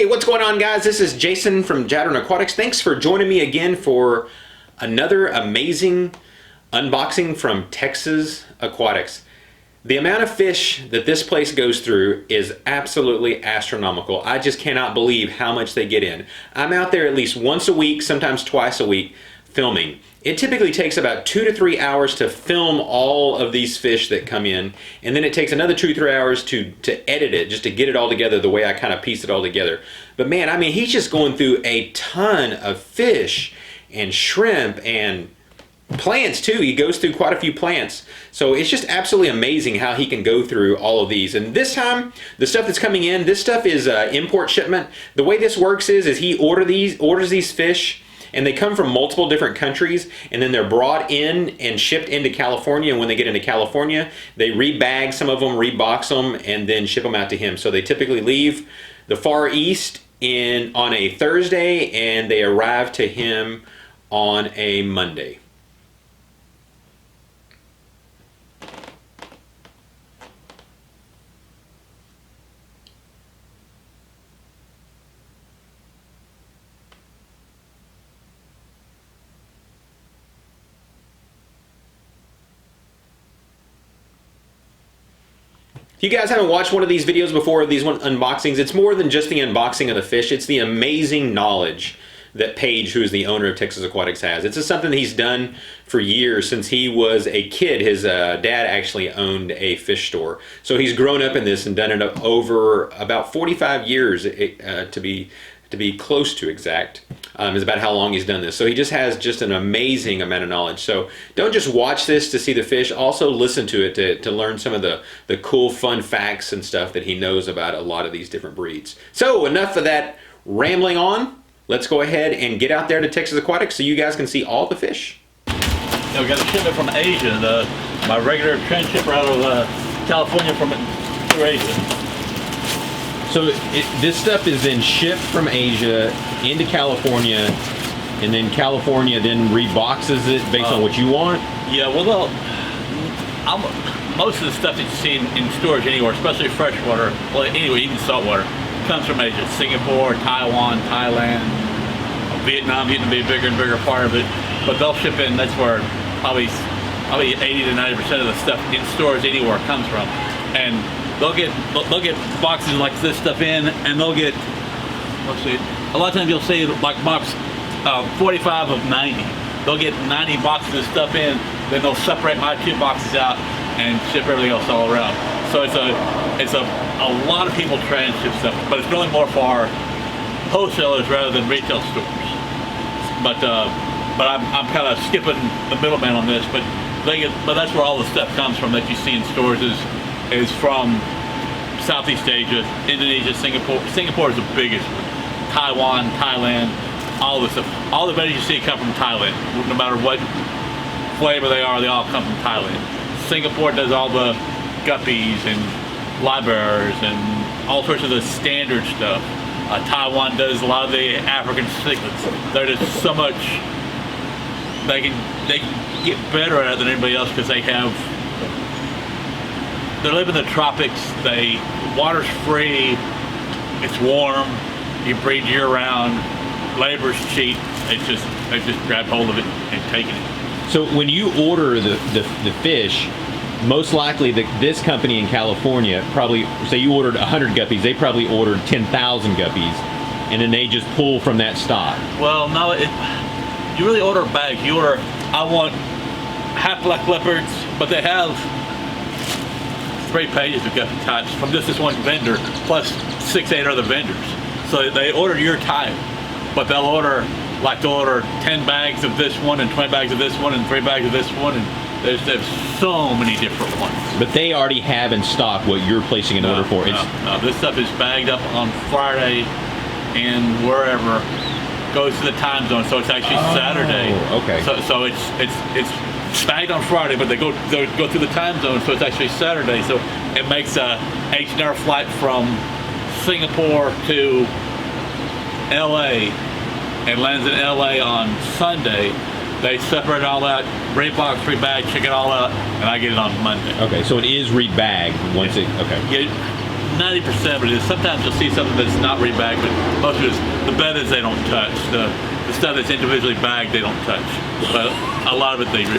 Hey, what's going on, guys? This is Jason from Jadren Aquatics. Thanks for joining me again for another amazing unboxing from Texas Aquatics. The amount of fish that this place goes through is absolutely astronomical. I just cannot believe how much they get in. I'm out there at least once a week, sometimes twice a week, filming. It typically takes about 2 to 3 hours to film all of these fish that come in, and then it takes another 2 to 3 hours to edit it, just to get it all together the way I kind of piece it all together. But man, I mean, he's just going through a ton of fish and shrimp and plants too. He goes through quite a few plants. So it's just absolutely amazing how he can go through all of these. And this time, the stuff that's coming in, this stuff is import shipment. The way this works is he orders these fish, and they come from multiple different countries, and then they're brought in and shipped into California. And when they get into California, they rebag some of them, rebox them, and then ship them out to him. So they typically leave the Far East on a Thursday, and they arrive to him on a Monday. If you guys haven't watched one of these videos before, these unboxings, it's more than just the unboxing of the fish. It's the amazing knowledge that Paige, who is the owner of Texas Aquatics, has. It's just something he's done for years since he was a kid. His dad actually owned a fish store. So he's grown up in this and done it over about 45 years to be close to exact. Is about how long he's done this. So he just has just an amazing amount of knowledge. So don't just watch this to see the fish, also listen to it to learn some of the cool, fun facts and stuff that he knows about a lot of these different breeds. So enough of that rambling on. Let's go ahead and get out there to Texas Aquatics so you guys can see all the fish. Yeah, we got a shipment from Asia. My regular transshipper out of California through Asia. So this stuff is then shipped from Asia into California, and then California then reboxes it based on what you want? Yeah, well, most of the stuff that you see in storage anywhere, especially freshwater, well, anyway, even saltwater, comes from Asia. Singapore, Taiwan, Thailand, Vietnam getting to be a bigger and bigger part of it. But they'll ship in, that's where probably 80 to 90% of the stuff in stores anywhere comes from. And they'll get boxes like this stuff in, and they'll get, let's see, a lot of times you'll see like box 45 of 90. They'll get 90 boxes of stuff in, then they'll separate my 2 boxes out and ship everything else all around. So it's a lot of people transship stuff, but it's really more for wholesalers rather than retail stores. But I'm kind of skipping the middleman on this, but that's where all the stuff comes from that you see in stores is from Southeast Asia, Indonesia, Singapore. Singapore is the biggest one. Taiwan, Thailand, all this stuff. All the veggies you see come from Thailand. No matter what flavor they are, they all come from Thailand. Singapore does all the guppies and libers and all sorts of the standard stuff. Taiwan does a lot of the African cichlids. They're just so much, they can get better at it than anybody else because they live in the tropics. Water's free, it's warm, you breed year round, labor's cheap. They just grab hold of it and taking it. So when you order the fish, most likely this company in California probably, say you ordered 100 guppies, they probably ordered 10,000 guppies, and then they just pull from that stock. Well, no, you really order bags. You order, I want half black leopards, but they have 3 pages of guppy types from this one vendor, plus 6-8 other vendors. So they order your type, but they'll order 10 bags of this one, and 20 bags of this one, and 3 bags of this one, and there's so many different ones. But they already have in stock what you're placing an order for. No, this stuff is bagged up on Friday, and wherever goes to the time zone, so it's actually Saturday. Okay. So it's bagged on Friday, but they go through the time zone, so it's actually Saturday. So it makes a H&R flight from Singapore to LA and lands in LA on Sunday. They separate it all out, rebox, rebag, check it all out, and I get it on Monday. Okay, so it is rebagged once it, okay. Yeah, 90% of it is. Sometimes you'll see something that's not rebagged, but most of it is the bedders they don't touch. The stuff that's individually bagged they don't touch. But a lot of it they do.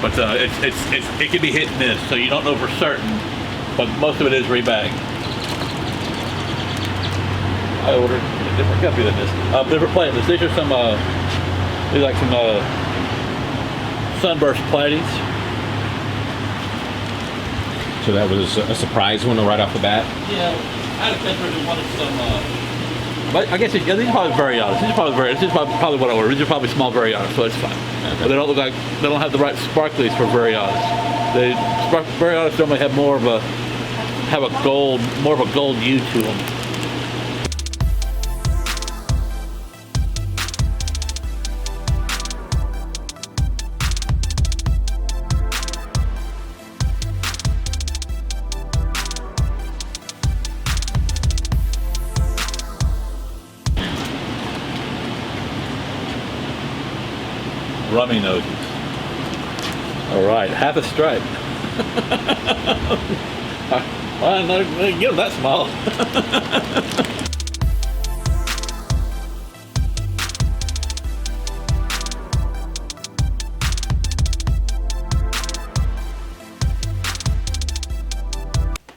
But it can be hit and miss, so you don't know for certain. But most of it is rebagged. I ordered a different company than this. Different plates. These are some these like some sunburst platies. So that was a surprise one right off the bat? Yeah, I had a customer who wanted some, but I guess these are probably Variatas. This is probably what I ordered. These are probably small Variatas, so it's fine. Okay. But they don't look like, they don't have the right sparklies for Variatas. Variatas normally have more of a gold hue to them. Rummy noses. All right, half a stripe. Well, I didn't get them that small.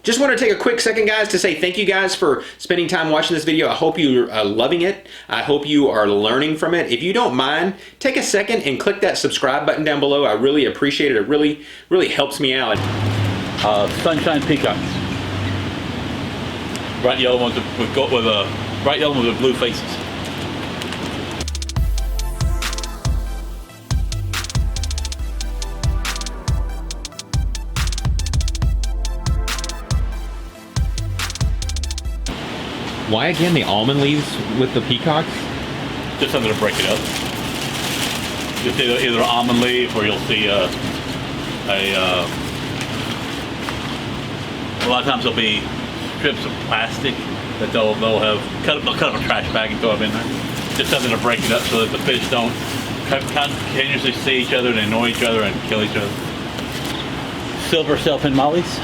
Just want to take a quick second, guys, to say thank you guys for spending time watching this video. I hope you're loving it. I hope you are learning from it. If you don't mind, take a second and click that subscribe button down below. I really appreciate it. It really, really helps me out. Sunshine peacocks. Bright yellow ones with bright yellow ones with blue faces. Why again the almond leaves with the peacocks? Just something to break it up. You'll see either an almond leaf, or you'll see a lot of times there'll be strips of plastic that they'll have cut up a trash bag and throw them in there. Just something to break it up so that the fish don't continuously see each other and annoy each other and kill each other. Silver sailfin mollies.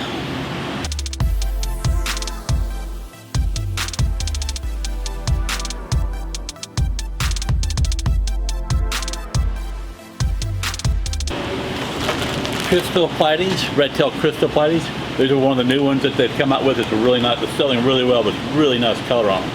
Crystal platies, red-tailed crystal platies. These are one of the new ones that they've come out with. It's really nice. It's selling really well, but really nice color on them.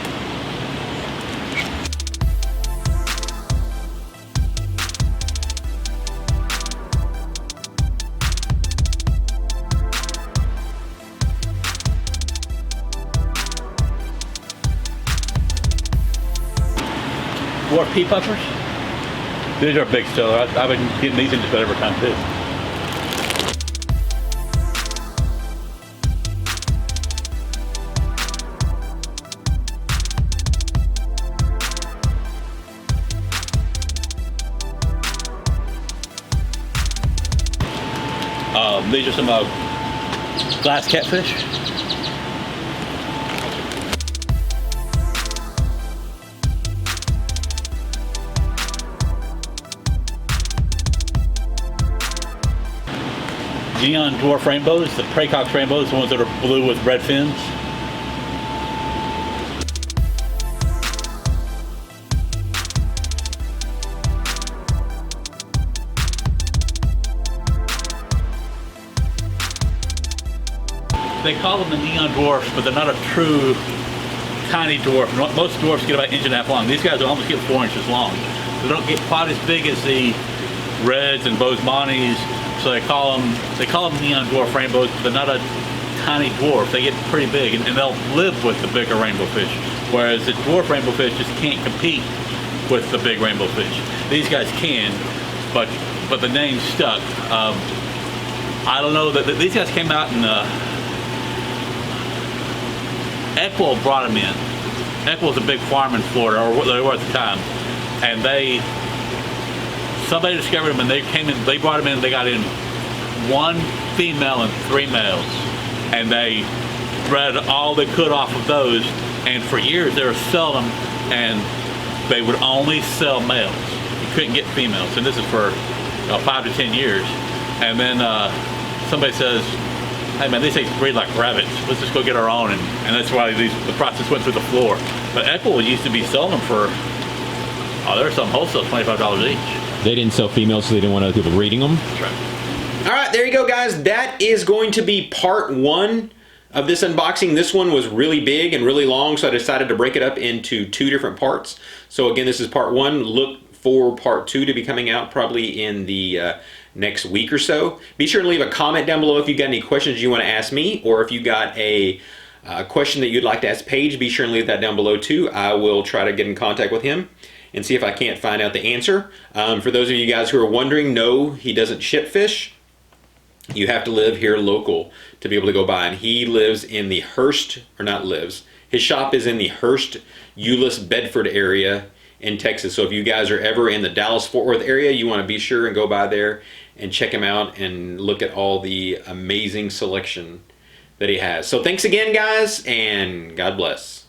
Dwarf pea puffers. These are a big seller. I've been getting these in just about every time too. These are some glass catfish. Neon dwarf rainbows, the Pracox rainbows, the ones that are blue with red fins. They call them the neon dwarfs, but they're not a true tiny dwarf. Most dwarfs get about 1.5 inches long. These guys will almost get 4 inches long. They don't get quite as big as the reds and Bozemantes, so they call them neon dwarf rainbows, but they're not a tiny dwarf. They get pretty big, and they'll live with the bigger rainbow fish, whereas the dwarf rainbow fish just can't compete with the big rainbow fish. These guys can, but the name stuck. I don't know, that these guys came out in Equil brought them in. Equil's a big farm in Florida, or they were at the time, and somebody discovered them, and they brought them in, they got in 1 female and 3 males, and they bred all they could off of those, and for years they were selling them, and they would only sell males. You couldn't get females, and this is for 5 to 10 years. And then somebody says, hey man, these things breed like rabbits. let's just go get our own, and that's why the process went through the floor. But Equal used to be selling them for, there's some wholesale $25 each. They didn't sell females, so they didn't want other people reading them. That's right. All right, there you go, guys. That is going to be part 1 of this unboxing. This one was really big and really long, so I decided to break it up into 2 different parts. So again, this is part 1. Look for part 2 to be coming out probably in the next week or so. Be sure to leave a comment down below if you got any questions you want to ask me, or if you got a question that you'd like to ask Paige. Be sure and leave that down below too. I will try to get in contact with him and see if I can't find out the answer. For those of you guys who are wondering, no, he doesn't ship fish. You have to live here local to be able to go buy, and he lives in the Hurst, or not lives, his shop is in the Hurst, Euless, Bedford area in Texas. So if you guys are ever in the Dallas-Fort Worth area, you want to be sure and go by there and check him out and look at all the amazing selection that he has. So thanks again, guys, and God bless.